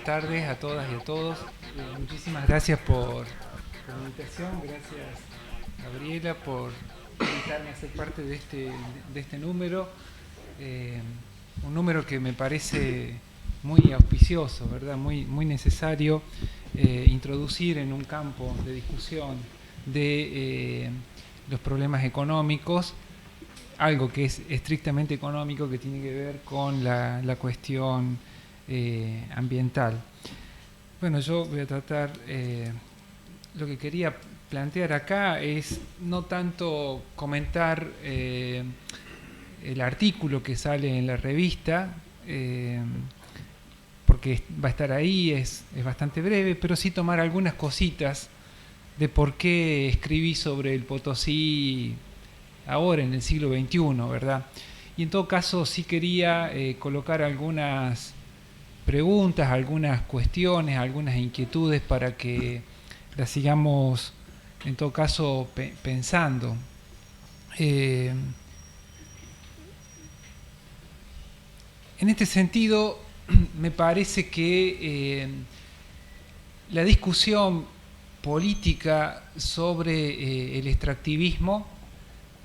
tardes a todas y a todos. Muchísimas gracias por la invitación. Gracias, Gabriela, por invitarme a ser parte de este número. Un número que me parece muy auspicioso, ¿verdad? Muy necesario introducir en un campo de discusión de los problemas económicos, algo que es estrictamente económico, que tiene que ver con la cuestión ambiental. Bueno, yo voy a tratar, lo que quería plantear acá es no tanto comentar el artículo que sale en la revista, porque va a estar ahí, es bastante breve, pero sí tomar algunas cositas de por qué escribí sobre el Potosí ahora en el siglo XXI, ¿verdad? Y en todo caso sí quería colocar algunas preguntas, algunas cuestiones, algunas inquietudes para que las sigamos en todo caso pensando. En este sentido, me parece que la discusión política sobre el extractivismo,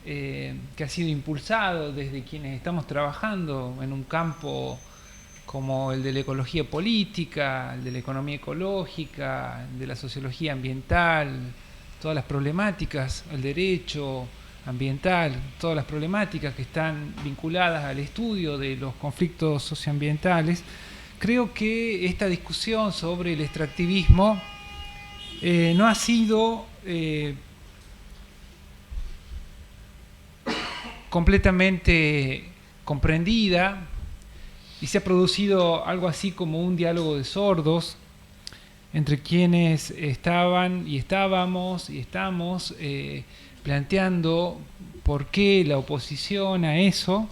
que ha sido impulsado desde quienes estamos trabajando en un campo como el de la ecología política, el de la economía ecológica, el de la sociología ambiental, todas las problemáticas, el derecho ambiental, todas las problemáticas que están vinculadas al estudio de los conflictos socioambientales. Creo que esta discusión sobre el extractivismo no ha sido completamente comprendida y se ha producido algo así como un diálogo de sordos entre quienes estaban y estábamos y estamos planteando por qué la oposición a eso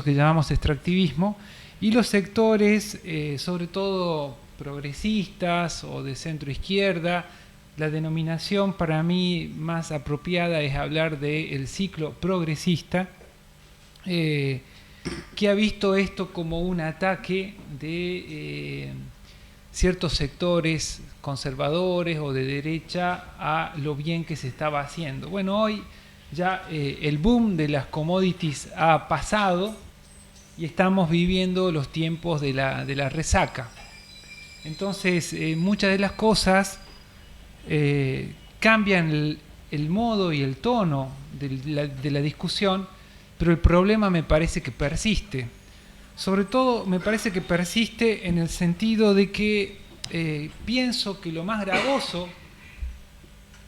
que llamamos extractivismo, y los sectores, sobre todo progresistas o de centro izquierda. La denominación para mí más apropiada es hablar del ciclo progresista, que ha visto esto como un ataque de ciertos sectores conservadores o de derecha a lo bien que se estaba haciendo. Bueno, hoy ya el boom de las commodities ha pasado y estamos viviendo los tiempos de la resaca. Entonces, muchas de las cosas cambian el modo y el tono de la discusión, pero el problema me parece que persiste. Sobre todo me parece que persiste en el sentido de que pienso que lo más gravoso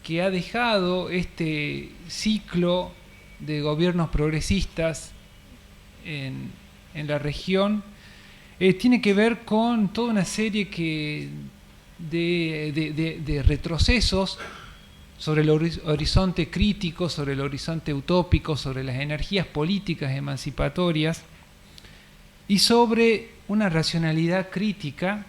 que ha dejado este ciclo de gobiernos progresistas en la región tiene que ver con toda una serie de retrocesos sobre el horizonte crítico, sobre el horizonte utópico, sobre las energías políticas emancipatorias y sobre una racionalidad crítica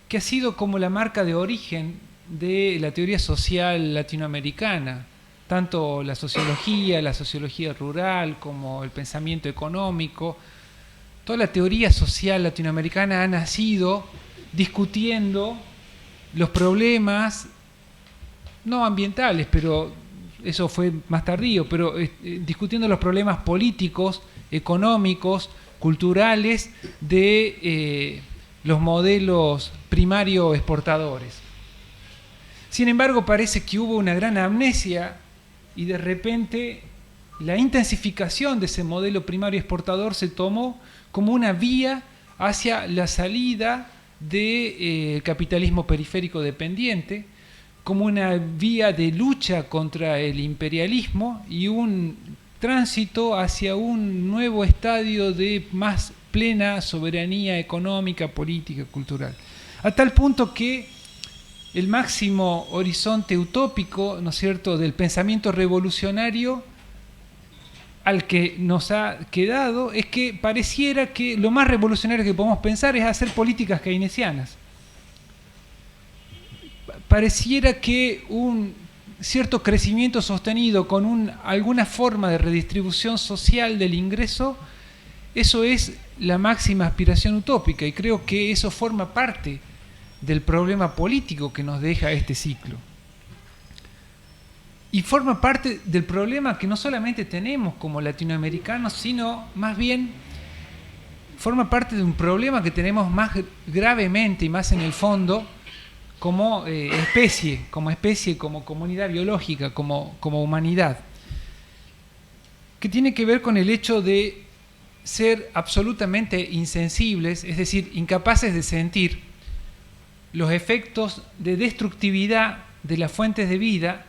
que ha sido como la marca de origen de la teoría social latinoamericana, tanto la sociología rural, como el pensamiento económico. Toda la teoría social latinoamericana ha nacido discutiendo los problemas, no ambientales, pero eso fue más tardío, pero discutiendo los problemas políticos, económicos, culturales de los modelos primario exportadores. Sin embargo, parece que hubo una gran amnesia y de repente la intensificación de ese modelo primario exportador se tomó como una vía hacia la salida del capitalismo periférico dependiente, como una vía de lucha contra el imperialismo y un tránsito hacia un nuevo estadio de más plena soberanía económica, política, cultural. A tal punto que el máximo horizonte utópico, ¿no es cierto?, del pensamiento revolucionario al que nos ha quedado es que pareciera que lo más revolucionario que podemos pensar es hacer políticas keynesianas. Pareciera que un cierto crecimiento sostenido con alguna forma de redistribución social del ingreso, eso es la máxima aspiración utópica, y creo que eso forma parte del problema político que nos deja este ciclo. Y forma parte del problema que no solamente tenemos como latinoamericanos, sino más bien forma parte de un problema que tenemos más gravemente y más en el fondo como especie, como comunidad biológica, como humanidad, que tiene que ver con el hecho de ser absolutamente insensibles, es decir, incapaces de sentir los efectos de destructividad de las fuentes de vida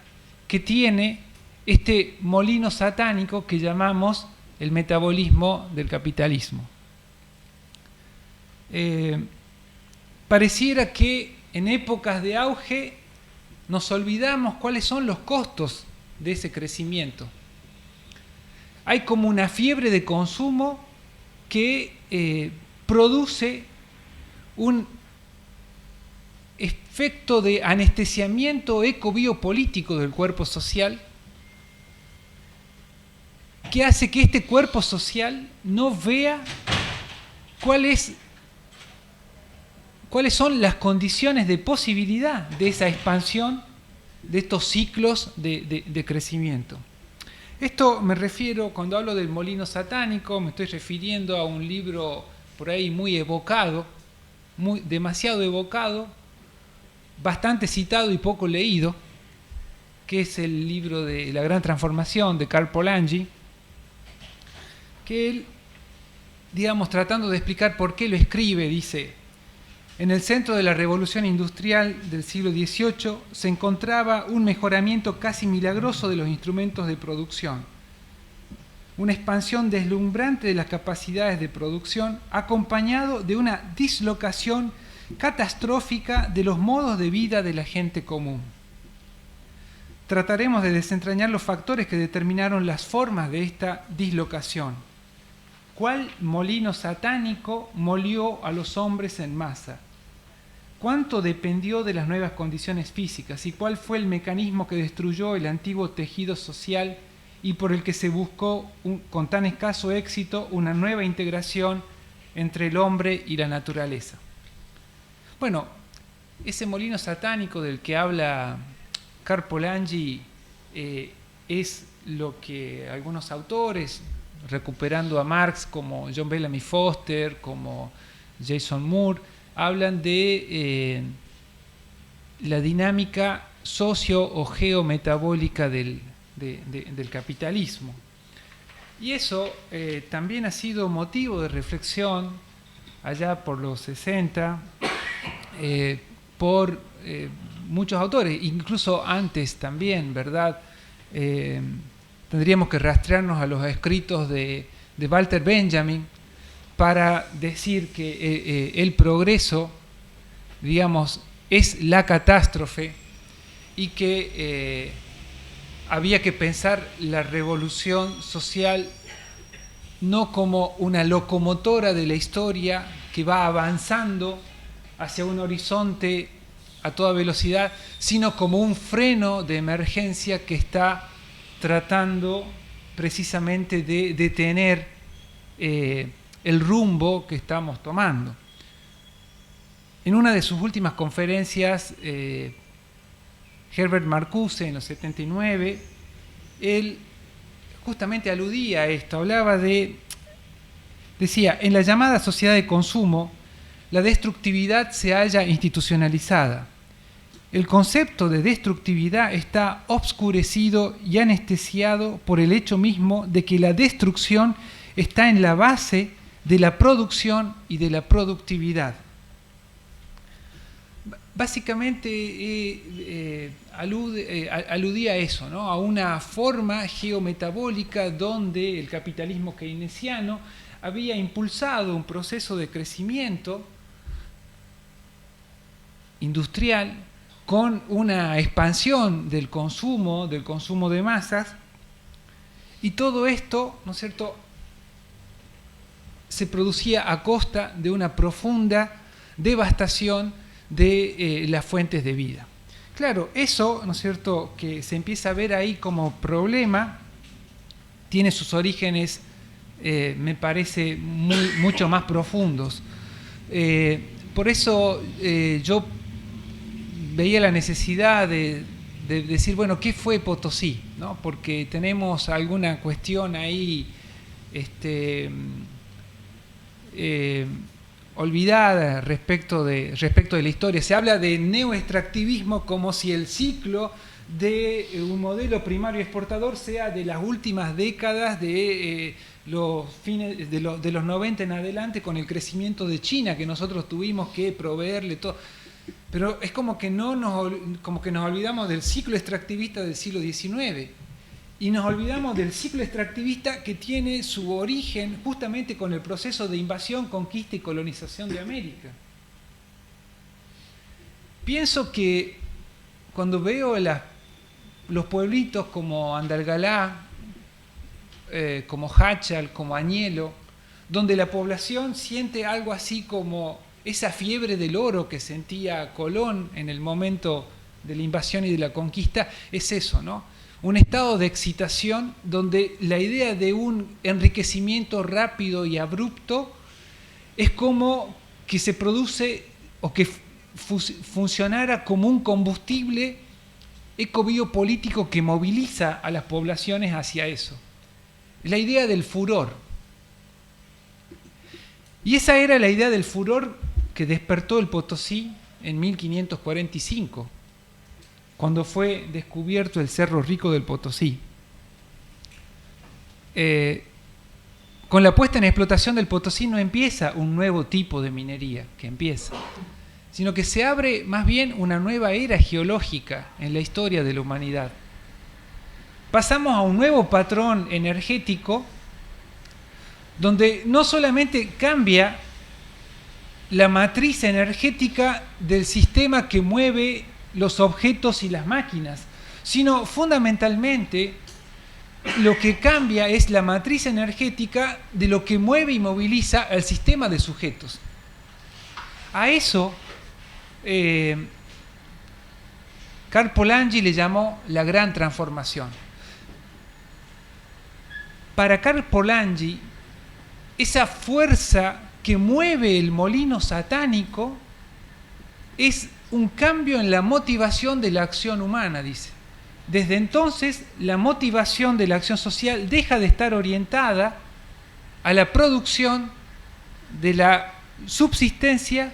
que tiene este molino satánico que llamamos el metabolismo del capitalismo. Pareciera que en épocas de auge nos olvidamos cuáles son los costos de ese crecimiento. Hay como una fiebre de consumo que produce un efecto de anestesiamiento ecobiopolítico del cuerpo social que hace que este cuerpo social no vea cuáles son las condiciones de posibilidad de esa expansión de estos ciclos de crecimiento. Esto me refiero, cuando hablo del molino satánico, me estoy refiriendo a un libro por ahí muy evocado, demasiado evocado, bastante citado y poco leído, que es el libro de La Gran Transformación de Karl Polanyi, que él, digamos, tratando de explicar por qué lo escribe, dice: en el centro de la revolución industrial del siglo XVIII se encontraba un mejoramiento casi milagroso de los instrumentos de producción, una expansión deslumbrante de las capacidades de producción, acompañado de una dislocación catastrófica de los modos de vida de la gente común. Trataremos de desentrañar los factores que determinaron las formas de esta dislocación. ¿Cuál molino satánico molió a los hombres en masa? ¿Cuánto dependió de las nuevas condiciones físicas? ¿Y cuál fue el mecanismo que destruyó el antiguo tejido social y por el que se buscó, con tan escaso éxito, una nueva integración entre el hombre y la naturaleza? Bueno, ese molino satánico del que habla Karl Polanyi es lo que algunos autores, recuperando a Marx como John Bellamy Foster, como Jason Moore, hablan de la dinámica socio o geometabólica del capitalismo. Y eso también ha sido motivo de reflexión allá por los 60 por muchos autores, incluso antes también, ¿verdad? Tendríamos que rastrearnos a los escritos de Walter Benjamin para decir que el progreso, digamos, es la catástrofe y que había que pensar la revolución social no como una locomotora de la historia que va avanzando hacia un horizonte a toda velocidad, sino como un freno de emergencia que está tratando precisamente de detener el rumbo que estamos tomando. En una de sus últimas conferencias, Herbert Marcuse, en los 79, él justamente aludía a esto, decía, en la llamada sociedad de consumo, la destructividad se halla institucionalizada. El concepto de destructividad está obscurecido y anestesiado por el hecho mismo de que la destrucción está en la base de la producción y de la productividad. Básicamente aludía a eso, ¿no? A una forma geometabólica donde el capitalismo keynesiano había impulsado un proceso de crecimiento industrial con una expansión del consumo de masas, y todo esto, ¿no es cierto?, se producía a costa de una profunda devastación de las fuentes de vida. Claro, eso, ¿no es cierto?, que se empieza a ver ahí como problema, tiene sus orígenes me parece mucho más profundos. Por eso yo veía la necesidad de decir, bueno, ¿qué fue Potosí? ¿No? Porque tenemos alguna cuestión ahí olvidada respecto de la historia. Se habla de neoextractivismo como si el ciclo de un modelo primario exportador sea de las últimas décadas de los fines de los 90 en adelante, con el crecimiento de China, que nosotros tuvimos que proveerle todo. Pero es como que nos olvidamos del ciclo extractivista del siglo XIX y nos olvidamos del ciclo extractivista que tiene su origen justamente con el proceso de invasión, conquista y colonización de América. Pienso que cuando veo los pueblitos como Andalgalá, como Háchal, como Añelo, donde la población siente algo así como esa fiebre del oro que sentía Colón en el momento de la invasión y de la conquista, es eso, ¿no? Un estado de excitación donde la idea de un enriquecimiento rápido y abrupto es como que se produce o que funcionara como un combustible ecobiopolítico que moviliza a las poblaciones hacia eso. La idea del furor. Y esa era la idea del furor que despertó el Potosí en 1545, cuando fue descubierto el Cerro Rico del Potosí. Con la puesta en explotación del Potosí no empieza un nuevo tipo de minería, sino que se abre más bien una nueva era geológica en la historia de la humanidad. Pasamos a un nuevo patrón energético donde no solamente cambia la matriz energética del sistema que mueve los objetos y las máquinas, sino fundamentalmente lo que cambia es la matriz energética de lo que mueve y moviliza al sistema de sujetos. A eso Karl Polanyi le llamó la gran transformación. Para Karl Polanyi, esa fuerza que mueve el molino satánico es un cambio en la motivación de la acción humana, dice. Desde entonces, la motivación de la acción social deja de estar orientada a la producción de la subsistencia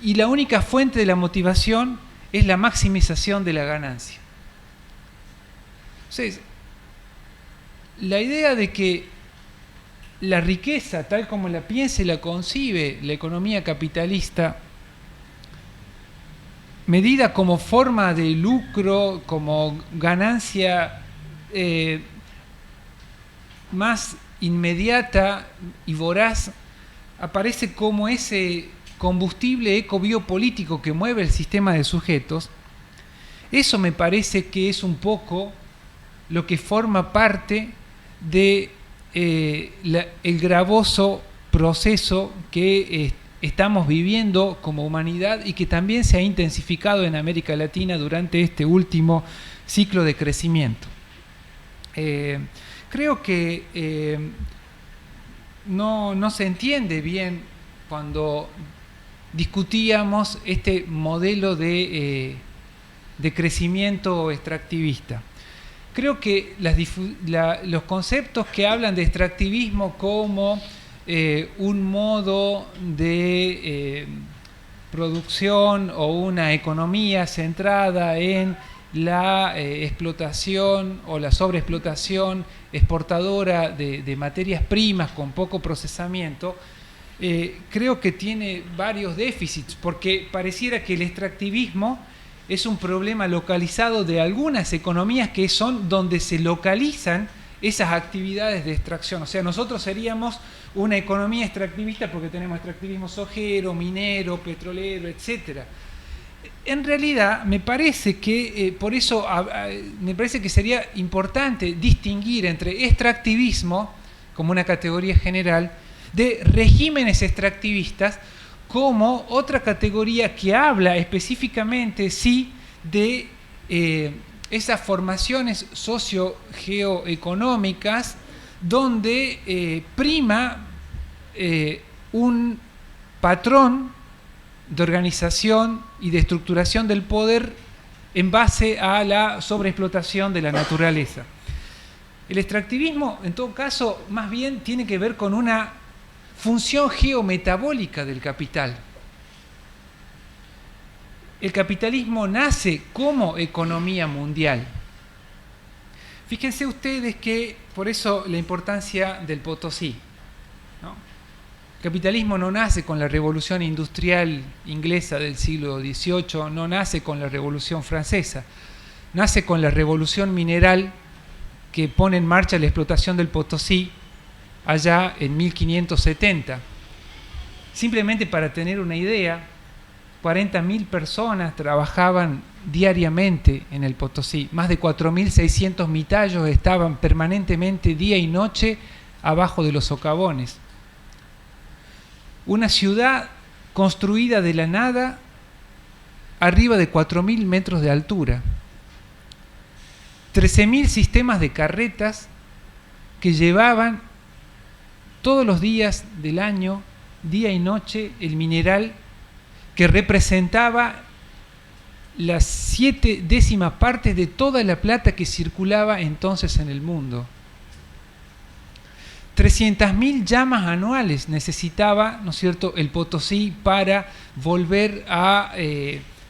y la única fuente de la motivación es la maximización de la ganancia. Entonces, la idea de que la riqueza, tal como la piensa y la concibe la economía capitalista, medida como forma de lucro, como ganancia más inmediata y voraz, aparece como ese combustible ecobiopolítico que mueve el sistema de sujetos. Eso me parece que es un poco lo que forma parte de el gravoso proceso que estamos viviendo como humanidad y que también se ha intensificado en América Latina durante este último ciclo de crecimiento. Creo que no se entiende bien cuando discutíamos este modelo de crecimiento extractivista. Creo que los conceptos que hablan de extractivismo como un modo de producción o una economía centrada en la explotación o la sobreexplotación exportadora de materias primas con poco procesamiento, creo que tiene varios déficits, porque pareciera que el extractivismo es un problema localizado de algunas economías que son donde se localizan esas actividades de extracción. O sea, nosotros seríamos una economía extractivista porque tenemos extractivismo sojero, minero, petrolero, etc. En realidad, me parece que por eso me parece que sería importante distinguir entre extractivismo, como una categoría general, de regímenes extractivistas, como otra categoría que habla específicamente, sí, de esas formaciones socio-geoeconómicas donde prima un patrón de organización y de estructuración del poder en base a la sobreexplotación de la naturaleza. El extractivismo, en todo caso, más bien tiene que ver con una función geometabólica del capital. El capitalismo nace como economía mundial. Fíjense ustedes que, por eso la importancia del Potosí, ¿no? El capitalismo no nace con la revolución industrial inglesa del siglo XVIII, no nace con la revolución francesa, nace con la revolución mineral que pone en marcha la explotación del Potosí allá en 1570. Simplemente para tener una idea, 40.000 personas trabajaban diariamente en el Potosí. Más de 4.600 mitayos estaban permanentemente día y noche abajo de los socavones. Una ciudad construida de la nada arriba de 4.000 metros de altura. 13.000 sistemas de carretas que llevaban todos los días del año, día y noche, el mineral que representaba las 7/10 partes de toda la plata que circulaba entonces en el mundo. 300.000 llamas anuales necesitaba, ¿no es cierto?, el Potosí para volver a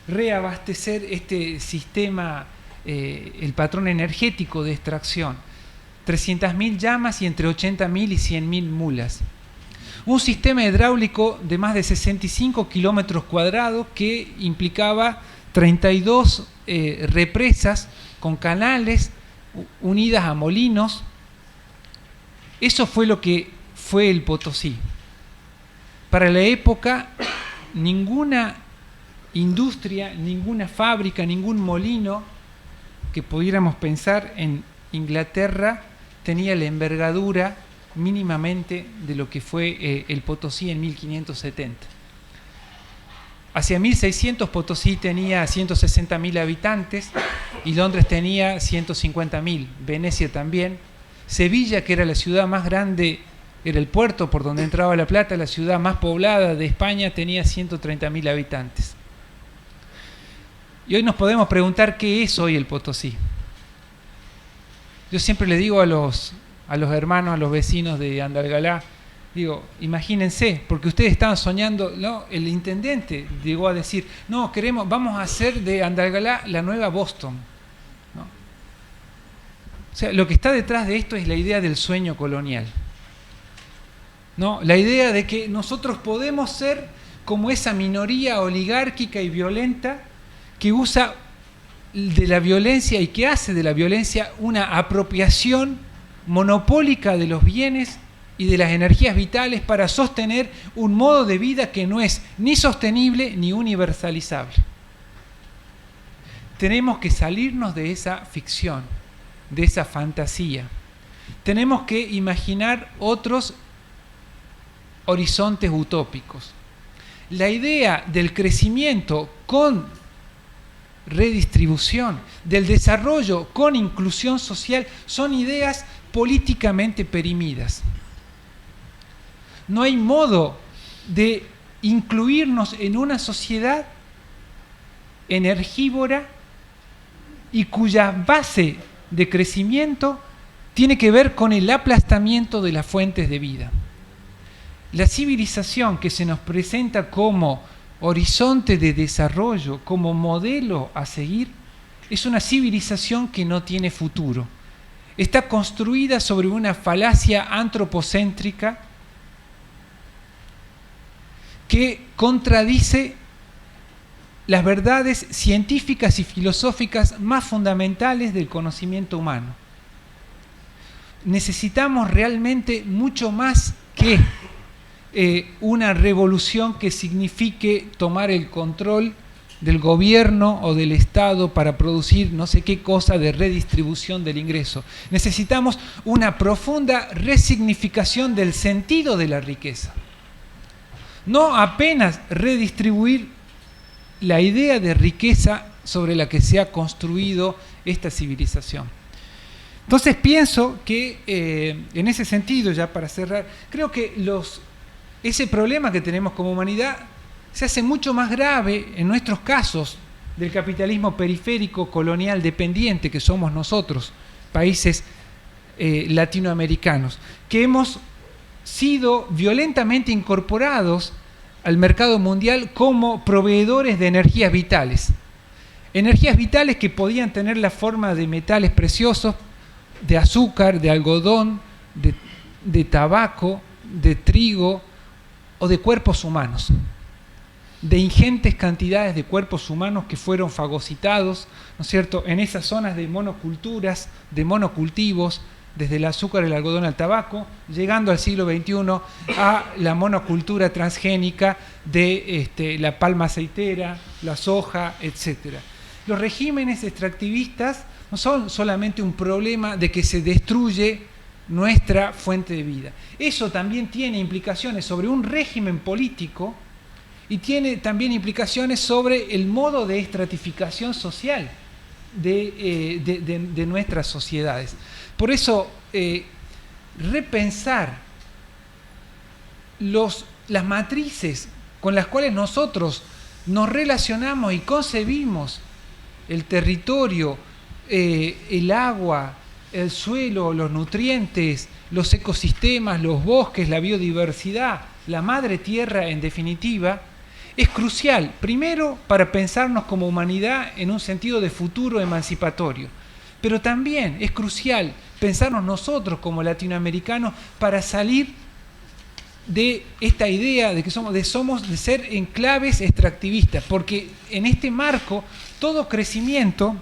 reabastecer este sistema, el patrón energético de extracción. 300.000 llamas y entre 80.000 y 100.000 mulas. Un sistema hidráulico de más de 65 kilómetros cuadrados que implicaba 32 represas con canales unidas a molinos. Eso fue lo que fue el Potosí. Para la época, ninguna industria, ninguna fábrica, ningún molino que pudiéramos pensar en Inglaterra tenía la envergadura mínimamente de lo que fue el Potosí en 1570. Hacia 1600 Potosí tenía 160.000 habitantes y Londres tenía 150.000, Venecia también. Sevilla, que era la ciudad más grande, era el puerto por donde entraba la plata, la ciudad más poblada de España, tenía 130.000 habitantes. Y hoy nos podemos preguntar qué es hoy el Potosí. Yo siempre le digo a los hermanos, a los vecinos de Andalgalá, digo, imagínense, porque ustedes estaban soñando, ¿no? El intendente llegó a decir, no, vamos a hacer de Andalgalá la nueva Boston, ¿no? O sea, lo que está detrás de esto es la idea del sueño colonial, ¿no? La idea de que nosotros podemos ser como esa minoría oligárquica y violenta que usa de la violencia y que hace de la violencia una apropiación monopólica de los bienes y de las energías vitales para sostener un modo de vida que no es ni sostenible ni universalizable. Tenemos que salirnos de esa ficción, de esa fantasía. Tenemos que imaginar otros horizontes utópicos. La idea del crecimiento con redistribución, del desarrollo con inclusión social, son ideas políticamente perimidas. No hay modo de incluirnos en una sociedad energívora y cuya base de crecimiento tiene que ver con el aplastamiento de las fuentes de vida. La civilización que se nos presenta como horizonte de desarrollo, como modelo a seguir, es una civilización que no tiene futuro. Está construida sobre una falacia antropocéntrica que contradice las verdades científicas y filosóficas más fundamentales del conocimiento humano. Necesitamos realmente mucho más que una revolución que signifique tomar el control del gobierno o del Estado para producir no sé qué cosa de redistribución del ingreso. Necesitamos una profunda resignificación del sentido de la riqueza. No apenas redistribuir la idea de riqueza sobre la que se ha construido esta civilización. Entonces pienso que en ese sentido, ya para cerrar, creo que ese problema que tenemos como humanidad se hace mucho más grave en nuestros casos del capitalismo periférico colonial dependiente que somos nosotros, países latinoamericanos, que hemos sido violentamente incorporados al mercado mundial como proveedores de energías vitales. Energías vitales que podían tener la forma de metales preciosos, de azúcar, de algodón, de tabaco, de trigo o de cuerpos humanos. De ingentes cantidades de cuerpos humanos que fueron fagocitados, ¿no es cierto?, en esas zonas de monoculturas, de monocultivos, desde el azúcar, el algodón al tabaco, llegando al siglo XXI a la monocultura transgénica de la palma aceitera, la soja, etc. Los regímenes extractivistas no son solamente un problema de que se destruye nuestra fuente de vida. Eso también tiene implicaciones sobre un régimen político y tiene también implicaciones sobre el modo de estratificación social de nuestras sociedades. Por eso, repensar las matrices con las cuales nosotros nos relacionamos y concebimos el territorio, el agua, el suelo, los nutrientes, los ecosistemas, los bosques, la biodiversidad, la madre tierra en definitiva, es crucial, primero para pensarnos como humanidad en un sentido de futuro emancipatorio, pero también es crucial pensarnos nosotros como latinoamericanos para salir de esta idea de que somos de ser enclaves extractivistas, porque en este marco todo crecimiento,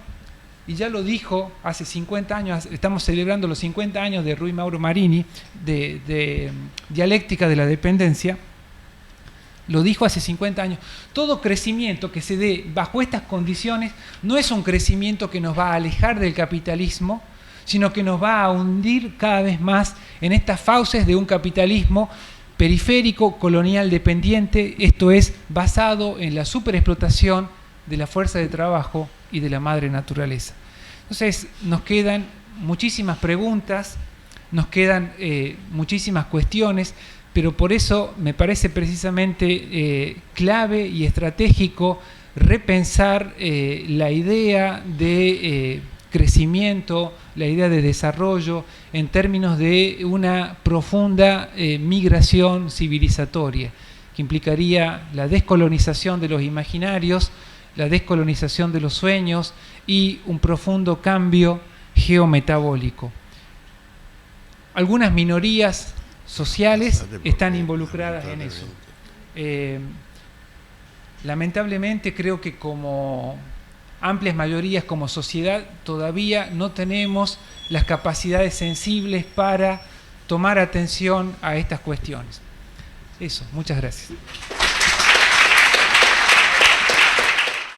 y ya lo dijo hace 50 años, estamos celebrando los 50 años de Rui Mauro Marini, de Dialéctica de la Dependencia, lo dijo hace 50 años, todo crecimiento que se dé bajo estas condiciones no es un crecimiento que nos va a alejar del capitalismo, sino que nos va a hundir cada vez más en estas fauces de un capitalismo periférico, colonial, dependiente, esto es, basado en la superexplotación de la fuerza de trabajo y de la madre naturaleza. Entonces, nos quedan muchísimas preguntas, nos quedan muchísimas cuestiones, pero por eso me parece precisamente clave y estratégico repensar la idea de crecimiento, la idea de desarrollo en términos de una profunda migración civilizatoria, que implicaría la descolonización de los imaginarios, la descolonización de los sueños y un profundo cambio geometabólico. Algunas minorías sociales están involucradas en eso. Lamentablemente creo que como amplias mayorías como sociedad todavía no tenemos las capacidades sensibles para tomar atención a estas cuestiones. Eso, muchas gracias.